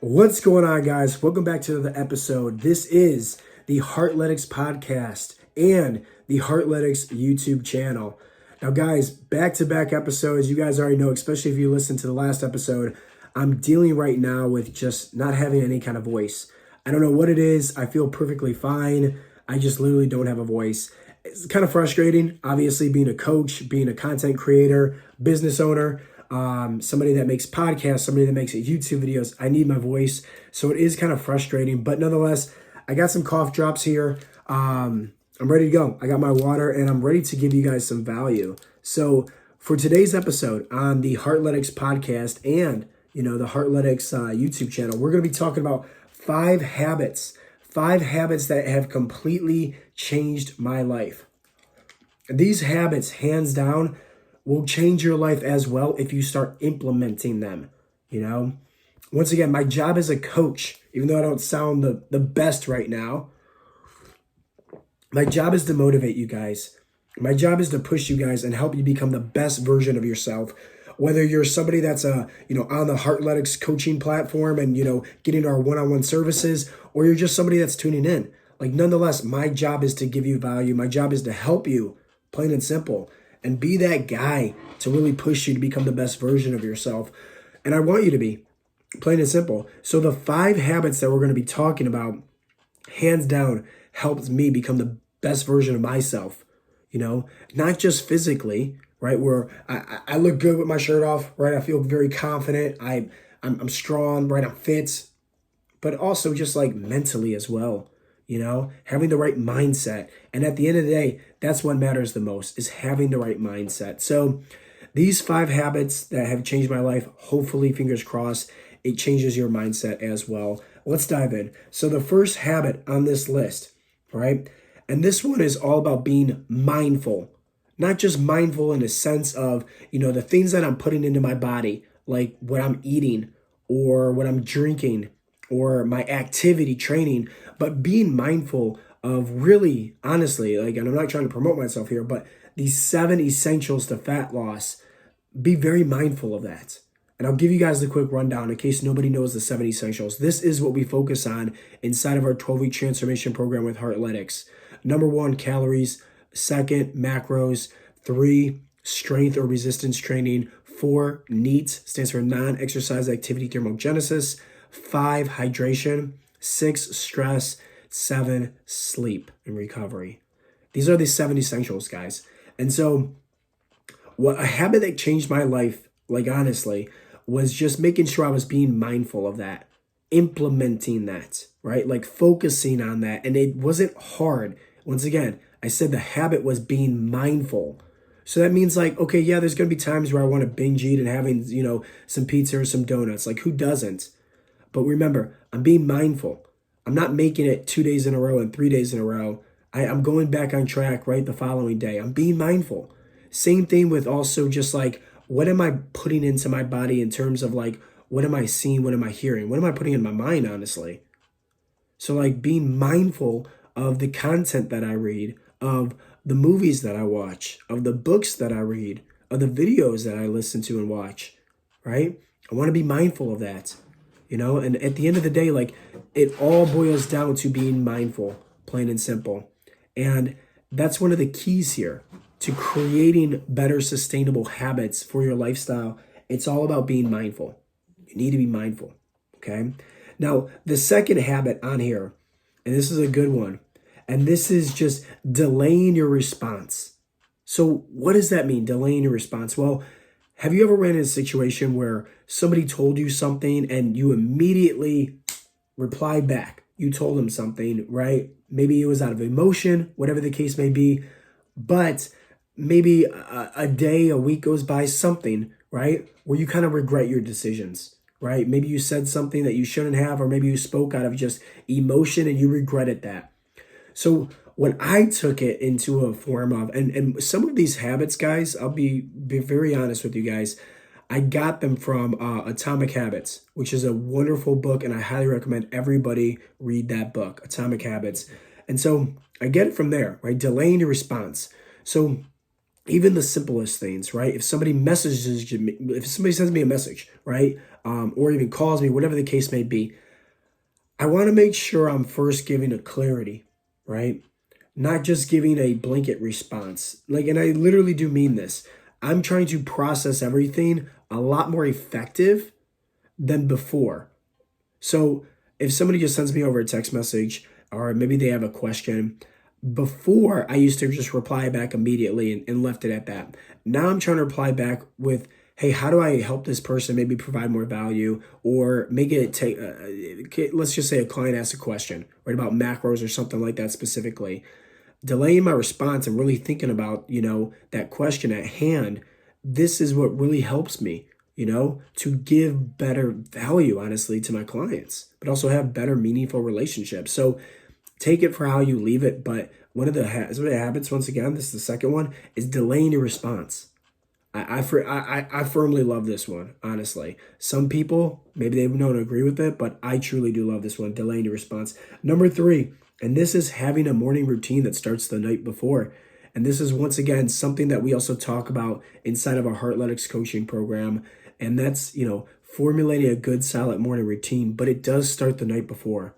What's going on, guys? Welcome back to the episode. This is the Heartletics podcast and the Heartletics YouTube channel. Now, guys, back-to-back episodes. You guys already know, especially if you listened to the last episode, I'm dealing right now with just not having any kind of voice. I don't know what it is. I feel perfectly fine. I just literally don't have a voice. It's kind of frustrating, obviously, being a coach, being a content creator, business owner, somebody that makes podcasts, somebody that makes YouTube videos. I need my voice. So it is kind of frustrating, but nonetheless, I got some cough drops here. I'm ready to go. I got my water and I'm ready to give you guys some value. So for today's episode on the Heartletics podcast and, the Heartletics YouTube channel, we're going to be talking about five habits that have completely changed my life. These habits, hands down, will change your life as well if you start implementing them. Once again, my job as a coach, even though I don't sound the best right now, my job is to motivate you guys. My job is to push you guys and help you become the best version of yourself. Whether you're somebody that's on the Heartletics coaching platform and getting our one-on-one services, or you're just somebody that's tuning in. Nonetheless, my job is to give you value. My job is to help you, plain and simple, and be that guy to really push you to become the best version of yourself. And I want you to be, plain and simple. So the 5 habits that we're going to be talking about, hands down, helps me become the best version of myself. Not just physically, right? Where I look good with my shirt off, right? I feel very confident. I'm strong, right? I'm fit, but also just mentally as well. Having the right mindset. And at the end of the day, that's what matters the most, is having the right mindset. So these 5 habits that have changed my life, hopefully, fingers crossed, it changes your mindset as well. Let's dive in. So the first habit on this list, right? And this one is all about being mindful. Not just mindful in a sense of, the things that I'm putting into my body, like what I'm eating or what I'm drinking or my activity training, but being mindful of really, honestly, and I'm not trying to promote myself here, but these 7 essentials to fat loss, be very mindful of that. And I'll give you guys the quick rundown in case nobody knows the 7 essentials. This is what we focus on inside of our 12-week transformation program with Heartletics. Number 1, calories. 2, macros. 3, strength or resistance training. 4, NEAT, stands for non-exercise activity thermogenesis. 5, hydration. 6, stress. 7, sleep and recovery. These are the 7 essentials, guys. And so a habit that changed my life, honestly, was just making sure I was being mindful of that, implementing that, right? Focusing on that. And it wasn't hard. Once again, I said the habit was being mindful. So that means okay, yeah, there's going to be times where I want to binge eat and having, some pizza or some donuts. Who doesn't? But remember, I'm being mindful. I'm not making it 2 days in a row and 3 days in a row. I'm going back on track, right, the following day. I'm being mindful. Same thing with also just what am I putting into my body in terms of what am I seeing? What am I hearing? What am I putting in my mind, honestly? So being mindful of the content that I read, of the movies that I watch, of the books that I read, of the videos that I listen to and watch, right? I want to be mindful of that. And at the end of the day, it all boils down to being mindful, plain and simple. And that's one of the keys here to creating better sustainable habits for your lifestyle. It's all about being mindful. You need to be mindful, okay? Now, the second habit on here, and this is a good one, and this is just delaying your response. So what does that mean, delaying your response? Well, have you ever ran in a situation where somebody told you something and you immediately replied back? You told them something, right? Maybe it was out of emotion, whatever the case may be, but maybe a day, a week goes by, something, right? Where you kind of regret your decisions, right? Maybe you said something that you shouldn't have, or maybe you spoke out of just emotion and you regretted that. So when I took it into a form of, and some of these habits, guys, I'll be very honest with you guys, I got them from Atomic Habits, which is a wonderful book, and I highly recommend everybody read that book, Atomic Habits. And so I get it from there, right? Delaying your response. So even the simplest things, right? If somebody sends me a message, right? or even calls me, whatever the case may be, I want to make sure I'm first giving a clarity, right? Not just giving a blanket response. Like, and I literally do mean this. I'm trying to process everything a lot more effective than before. So if somebody just sends me over a text message, or maybe they have a question, before I used to just reply back immediately and left it at that. Now I'm trying to reply back with, hey, how do I help this person maybe provide more value, or make it take, let's just say a client asks a question, right, about macros or something like that specifically. Delaying my response and really thinking about, that question at hand, this is what really helps me, to give better value, honestly, to my clients, but also have better, meaningful relationships. So take it for how you leave it. But one of the habits, once again, this is the second one, is delaying your response. I firmly love this one, honestly. Some people, maybe they don't agree with it, but I truly do love this one, delaying your response. Number 3, and this is having a morning routine that starts the night before. And this is, once again, something that we also talk about inside of our Heartletics coaching program. And that's, formulating a good, solid morning routine, but it does start the night before,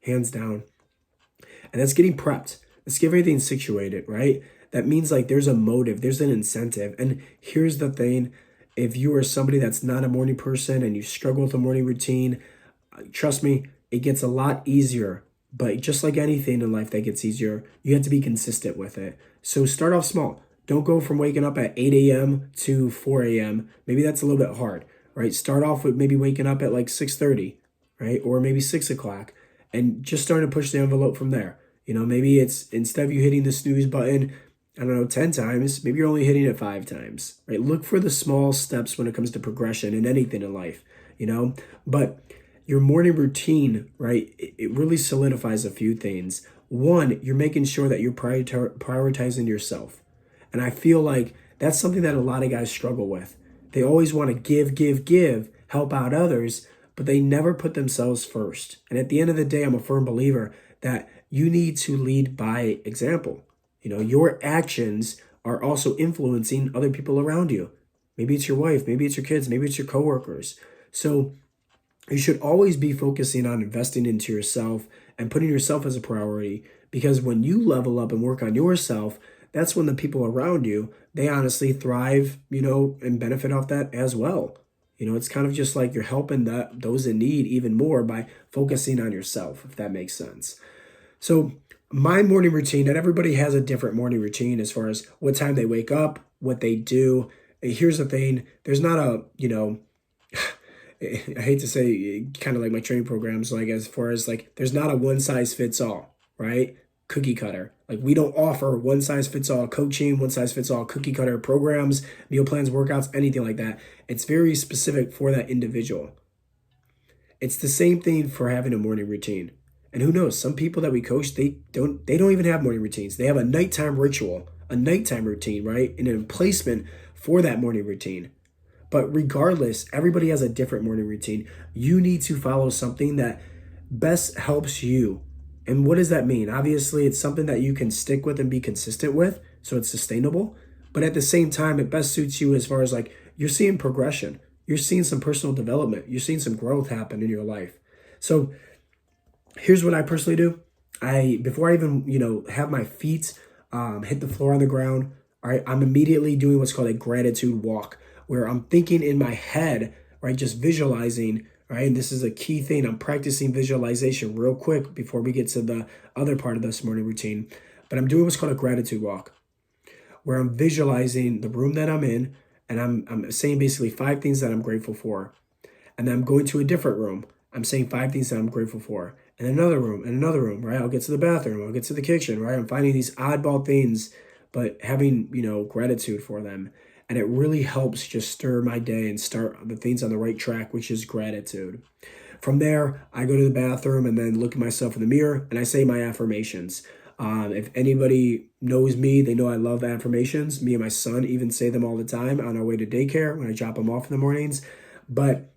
hands down. And that's getting prepped. Let's get everything situated, right? That means like there's a motive, there's an incentive. And here's the thing, if you are somebody that's not a morning person and you struggle with a morning routine, trust me, it gets a lot easier. But just like anything in life that gets easier, you have to be consistent with it. So start off small. Don't go from waking up at 8 a.m. to 4 a.m. Maybe that's a little bit hard, right? Start off with maybe waking up at like 6:30, right? Or maybe 6 o'clock, and just starting to push the envelope from there. Maybe it's, instead of you hitting the snooze button, 10 times, maybe you're only hitting it 5 times, right? Look for the small steps when it comes to progression in anything in life, but your morning routine, right? It really solidifies a few things. One, you're making sure that you're prioritizing yourself. And I feel like that's something that a lot of guys struggle with. They always want to give, help out others, but they never put themselves first. And at the end of the day, I'm a firm believer that you need to lead by example. Your actions are also influencing other people around you. Maybe it's your wife, maybe it's your kids, maybe it's your coworkers. So you should always be focusing on investing into yourself and putting yourself as a priority, because when you level up and work on yourself, that's when the people around you, they honestly thrive, and benefit off that as well. It's kind of just like you're helping those in need even more by focusing on yourself, if that makes sense. So my morning routine, and everybody has a different morning routine as far as what time they wake up, what they do. Here's the thing, there's not a, I hate to say, kind of like my training programs, like as far as like, there's not a one size fits all, right? Cookie cutter. Like, we don't offer one size fits all coaching, one size fits all cookie cutter programs, meal plans, workouts, anything like that. It's very specific for that individual. It's the same thing for having a morning routine. And who knows, some people that we coach, they don't even have morning routines. They have a nighttime ritual, a nighttime routine, right? And a replacement for that morning routine. But regardless, everybody has a different morning routine. You need to follow something that best helps you. And what does that mean? Obviously, it's something that you can stick with and be consistent with, so it's sustainable. But at the same time, it best suits you as far as like, you're seeing progression. You're seeing some personal development. You're seeing some growth happen in your life. So here's what I personally do. Before I even, have my feet hit the floor on the ground, all right, I'm immediately doing what's called a gratitude walk, where I'm thinking in my head, right, just visualizing, right? And this is a key thing. I'm practicing visualization real quick before we get to the other part of this morning routine. But I'm doing what's called a gratitude walk, where I'm visualizing the room that I'm in, and I'm saying basically 5 things that I'm grateful for. And then I'm going to a different room. I'm saying 5 things that I'm grateful for. And another room, right? I'll get to the bathroom. I'll get to the kitchen, right? I'm finding these oddball things, but having, gratitude for them. And it really helps just stir my day and start the things on the right track, which is gratitude. From there, I go to the bathroom and then look at myself in the mirror and I say my affirmations. If anybody knows me, they know I love affirmations. Me and my son even say them all the time on our way to daycare when I drop them off in the mornings. But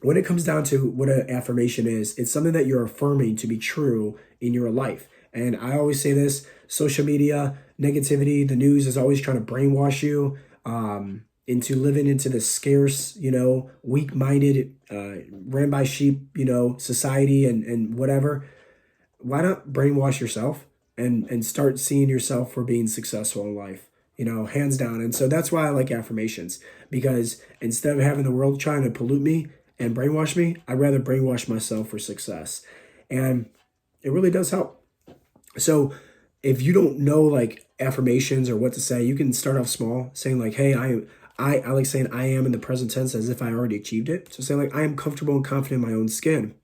when it comes down to what an affirmation is, it's something that you're affirming to be true in your life. And I always say this, social media, negativity, the news is always trying to brainwash you. into living into the scarce, weak-minded, ran by sheep, society and whatever. Why not brainwash yourself and start seeing yourself for being successful in life, hands down. And so that's why I like affirmations, because instead of having the world trying to pollute me and brainwash me, I'd rather brainwash myself for success. And it really does help. So if you don't know like affirmations or what to say, you can start off small, saying like, hey, I like saying I am in the present tense as if I already achieved it. So say like, I am comfortable and confident in my own skin.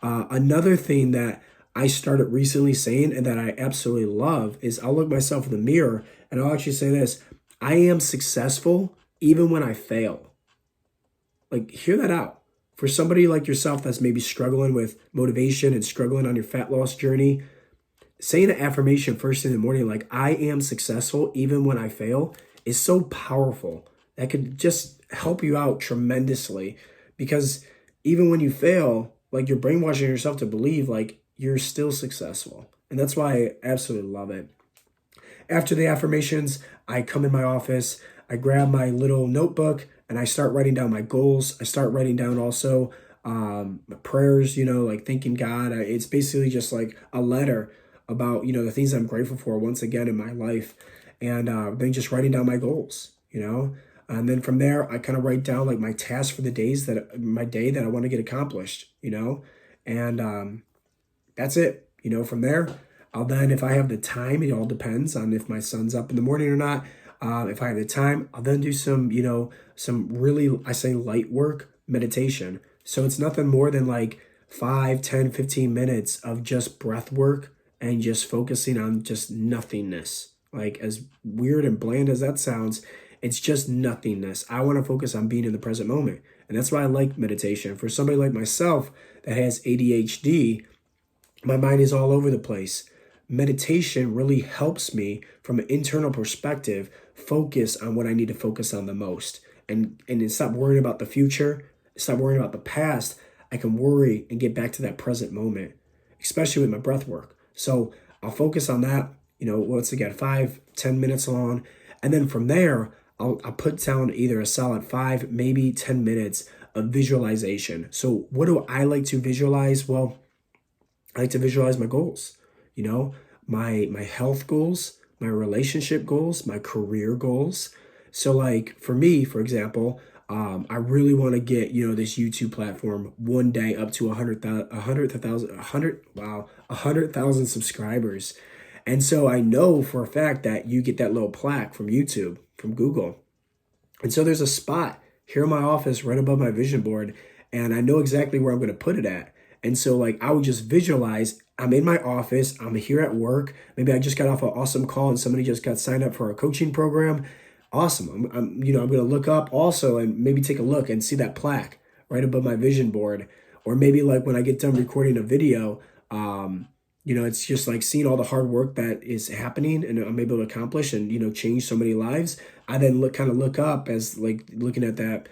Another thing that I started recently saying and that I absolutely love is I'll look myself in the mirror and I'll actually say this: I am successful even when I fail. Like, hear that out. For somebody like yourself that's maybe struggling with motivation and struggling on your fat loss journey, saying an affirmation first thing in the morning, like I am successful even when I fail, is so powerful. That could just help you out tremendously, because even when you fail, like you're brainwashing yourself to believe like you're still successful. And that's why I absolutely love it. After the affirmations, I come in my office, I grab my little notebook and I start writing down my goals. I start writing down also my prayers, like thanking God. It's basically just like a letter about, the things I'm grateful for once again in my life. And then just writing down my goals, And then from there, I kind of write down like my tasks for the day that I want to get accomplished, And that's it. From there, I'll then, if I have the time, it all depends on if my son's up in the morning or not. If I have the time, I'll then do some really, I say light work, meditation. So it's nothing more than like 5, 10, 15 minutes of just breath work and just focusing on just nothingness. Like, as weird and bland as that sounds, it's just nothingness. I want to focus on being in the present moment. And that's why I like meditation. For somebody like myself that has ADHD, my mind is all over the place. Meditation really helps me from an internal perspective focus on what I need to focus on the most. And stop worrying about the future, stop worrying about the past. I can worry and get back to that present moment, especially with my breath work. So I'll focus on that, once again, 5, 10 minutes long. And then from there, I'll put down either a solid 5, maybe 10 minutes of visualization. So what do I like to visualize? Well, I like to visualize my goals, my health goals, my relationship goals, my career goals. So like for me, for example, I really want to get, this YouTube platform one day up to 100,000 subscribers. And so I know for a fact that you get that little plaque from YouTube, from Google. And so there's a spot here in my office right above my vision board, and I know exactly where I'm going to put it at. And so like I would just visualize, I'm in my office, I'm here at work. Maybe I just got off an awesome call and somebody just got signed up for a coaching program. Awesome. I'm going to look up also and maybe take a look and see that plaque right above my vision board. Or maybe like when I get done recording a video, it's just like seeing all the hard work that is happening and I'm able to accomplish and, change so many lives. I then look up as like looking at that,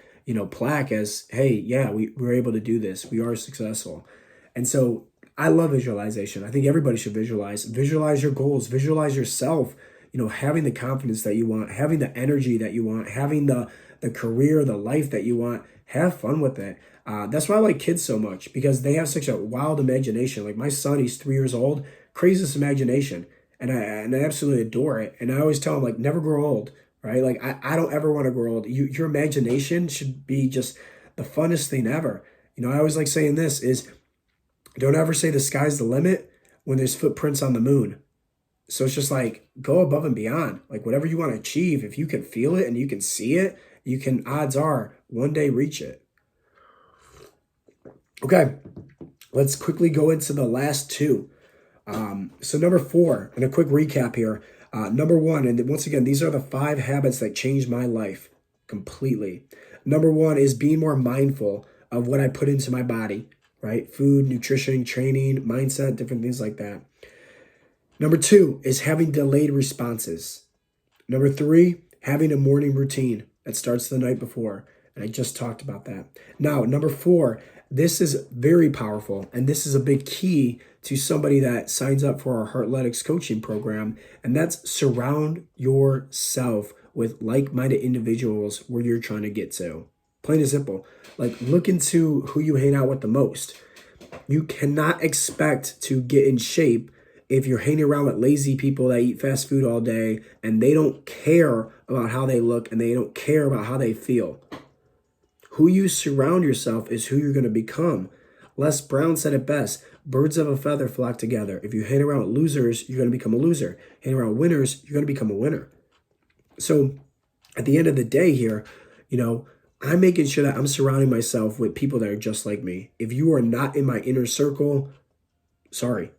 plaque as, hey, yeah, we were able to do this. We are successful. And so I love visualization. I think everybody should visualize your goals, visualize yourself, having the confidence that you want, having the energy that you want, having the career, the life that you want. Have fun with it. That's why I like kids so much, because they have such a wild imagination. Like my son, he's 3 years old, craziest imagination. And I absolutely adore it. And I always tell him, like, never grow old, right? Like I don't ever want to grow old. Your imagination should be just the funnest thing ever. I always like saying this is, don't ever say the sky's the limit when there's footprints on the moon. So it's just like, go above and beyond. Like whatever you want to achieve, if you can feel it and you can see it, you can, odds are, one day reach it. Okay, let's quickly go into the last two. So number 4, and a quick recap here. Number 1, and once again, these are the 5 habits that changed my life completely. Number 1 is being more mindful of what I put into my body, right? Food, nutrition, training, mindset, different things like that. Number 2 is having delayed responses. Number 3, having a morning routine that starts the night before. And I just talked about that. Now, number 4, this is very powerful. And this is a big key to somebody that signs up for our Heartletics coaching program. And that's surround yourself with like-minded individuals where you're trying to get to. Plain and simple. Like, look into who you hang out with the most. You cannot expect to get in shape if you're hanging around with lazy people that eat fast food all day and they don't care about how they look and they don't care about how they feel. Who you surround yourself is who you're going to become. Les Brown said it best. Birds of a feather flock together. If you hang around with losers, you're going to become a loser. Hang around winners, you're going to become a winner. So at the end of the day here, I'm making sure that I'm surrounding myself with people that are just like me. If you are not in my inner circle, sorry.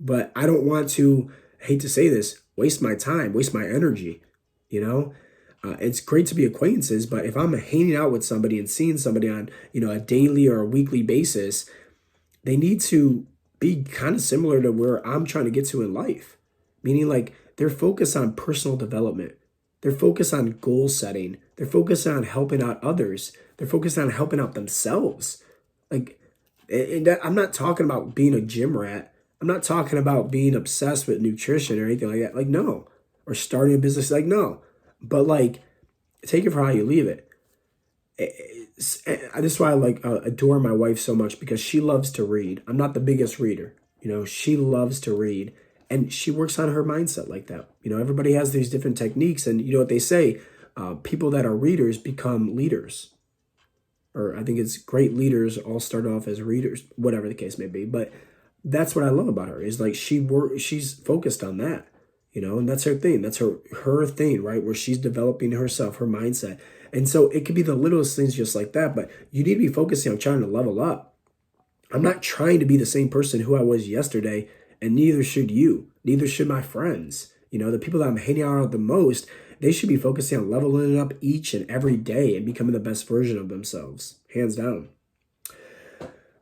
But I don't want to, I hate to say this, waste my time, waste my energy, It's great to be acquaintances, but if I'm hanging out with somebody and seeing somebody on, a daily or a weekly basis, they need to be kind of similar to where I'm trying to get to in life. Meaning like they're focused on personal development. They're focused on goal setting. They're focused on helping out others. They're focused on helping out themselves. I'm not talking about being a gym rat. I'm not talking about being obsessed with nutrition or anything like that. Like, no. Or starting a business. Like, no. But like, take it for how you leave it. This is why I adore my wife so much, because she loves to read. I'm not the biggest reader. She loves to read. And she works on her mindset like that. Everybody has these different techniques. And you know what they say? People that are readers become leaders. Or I think it's great leaders all start off as readers, whatever the case may be. But that's what I love about her, is like she's focused on that, and that's her thing. That's her thing, right? Where she's developing herself, her mindset. And so it could be the littlest things just like that, but you need to be focusing on trying to level up. I'm not trying to be the same person who I was yesterday, and neither should you. Neither should my friends. The people that I'm hanging out with the most, they should be focusing on leveling up each and every day and becoming the best version of themselves, hands down.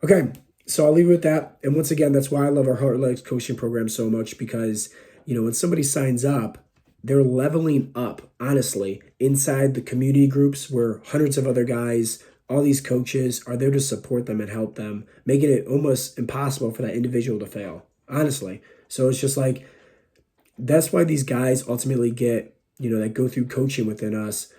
Okay, so I'll leave it with that. And once again, that's why I love our Heartletics coaching program so much, because, when somebody signs up, they're leveling up, honestly, inside the community groups where hundreds of other guys, all these coaches are there to support them and help them, making it almost impossible for that individual to fail, honestly. So it's just like, that's why these guys ultimately get, that go through coaching within us.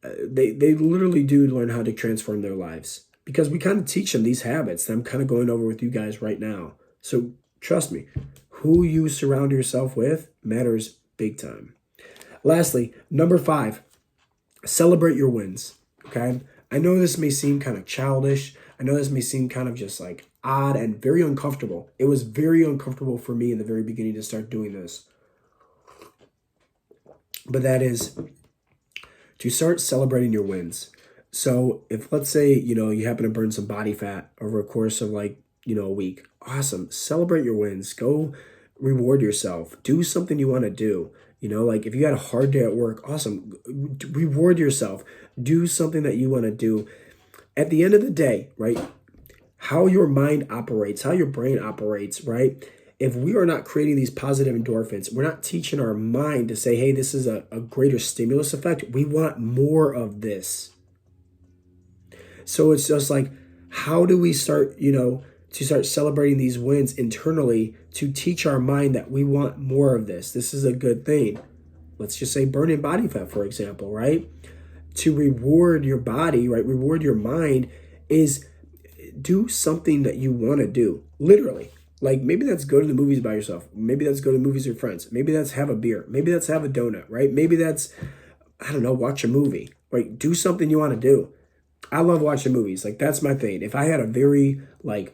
They literally do learn how to transform their lives, because we kind of teach them these habits that I'm kind of going over with you guys right now. So trust me, who you surround yourself with matters big time. Lastly, number 5, celebrate your wins. Okay. I know this may seem kind of childish. I know this may seem kind of just like odd and very uncomfortable. It was very uncomfortable for me in the very beginning to start doing this. But that is to start celebrating your wins. So if, let's say, you happen to burn some body fat over a course of a week, awesome. Celebrate your wins. Go reward yourself. Do something you want to do. If you had a hard day at work, awesome. Reward yourself. Do something that you want to do. At the end of the day, right, how your mind operates, how your brain operates, right? If we are not creating these positive endorphins, we're not teaching our mind to say, hey, this is a greater stimulus effect. We want more of this. So it's just like, how do we start, to start celebrating these wins internally to teach our mind that we want more of this? This is a good thing. Let's just say burning body fat, for example, right? To reward your body, right? Reward your mind is do something that you want to do, literally. Like maybe that's go to the movies by yourself. Maybe that's go to the movies with friends. Maybe that's have a beer. Maybe that's have a donut, right? Maybe that's, watch a movie, right? Do something you want to do. I love watching movies. Like that's my thing. If I had a very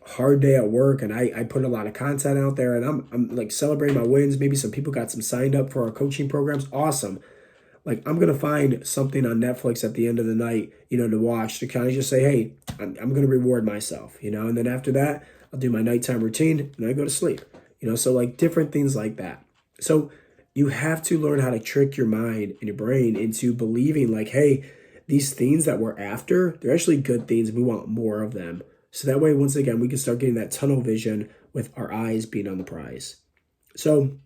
hard day at work and I put a lot of content out there and I'm celebrating my wins, maybe some people got some signed up for our coaching programs. Awesome. I'm going to find something on Netflix at the end of the night, to watch, to kind of just say, hey, I'm going to reward myself, and then after that, I'll do my nighttime routine and I go to sleep, so different things like that. So you have to learn how to trick your mind and your brain into believing hey, these things that we're after, they're actually good things. We want more of them. So that way, once again, we can start getting that tunnel vision with our eyes being on the prize. So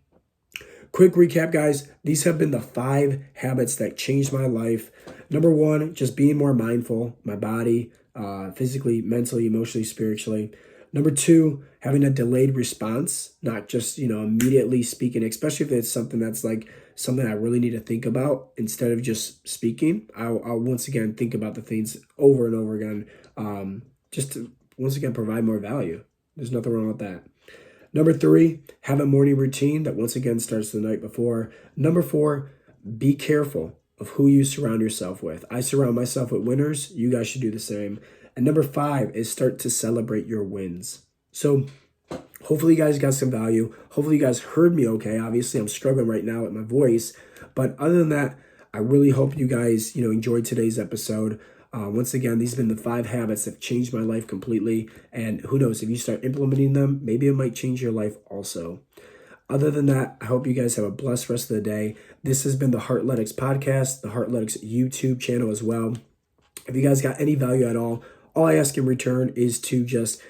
quick recap, guys. These have been the 5 habits that changed my life. Number 1, just being more mindful, my body, physically, mentally, emotionally, spiritually. Number 2, having a delayed response, not just, immediately speaking, especially if it's something that's something I really need to think about instead of just speaking, I'll once again think about the things over and over again, just to once again provide more value. There's nothing wrong with that. Number 3, have a morning routine that once again starts the night before. Number 4, be careful of who you surround yourself with. I surround myself with winners. You guys should do the same. And number 5 is start to celebrate your wins. So hopefully you guys got some value. Hopefully you guys heard me okay. Obviously, I'm struggling right now with my voice. But other than that, I really hope you guys, enjoyed today's episode. Once again, these have been the 5 habits that have changed my life completely. And who knows, if you start implementing them, maybe it might change your life also. Other than that, I hope you guys have a blessed rest of the day. This has been the Heartletics podcast, the Heartletics YouTube channel as well. If you guys got any value at all I ask in return is to just,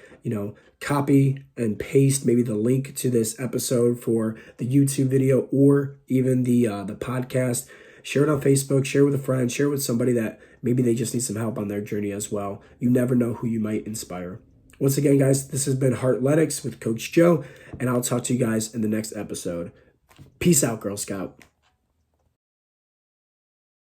copy and paste maybe the link to this episode for the YouTube video or even the podcast. Share it on Facebook, share it with a friend, share it with somebody that maybe they just need some help on their journey as well. You never know who you might inspire. Once again, guys, this has been Heartletics with Coach Joe, and I'll talk to you guys in the next episode. Peace out, Girl Scout.